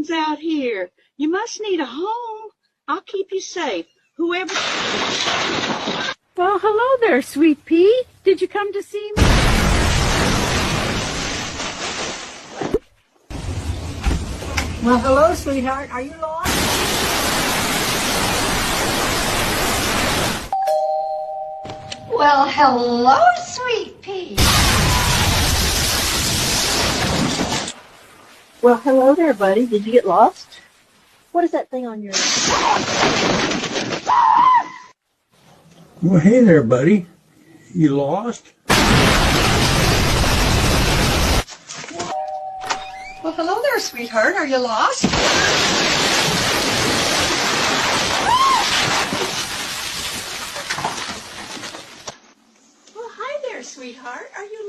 ones out here. You must need a home. I'll keep you safe. Whoever... Well, hello there, Sweet Pea. Did you come to see me? Well, hello, sweetheart. Are you lost? Well, hello, Sweet Pea. Well, hello there, buddy. Did you get lost? What is that thing on your... Well, hey there, buddy. You lost? Well, hello there, sweetheart. Are you lost? Well, hi there, sweetheart. Are you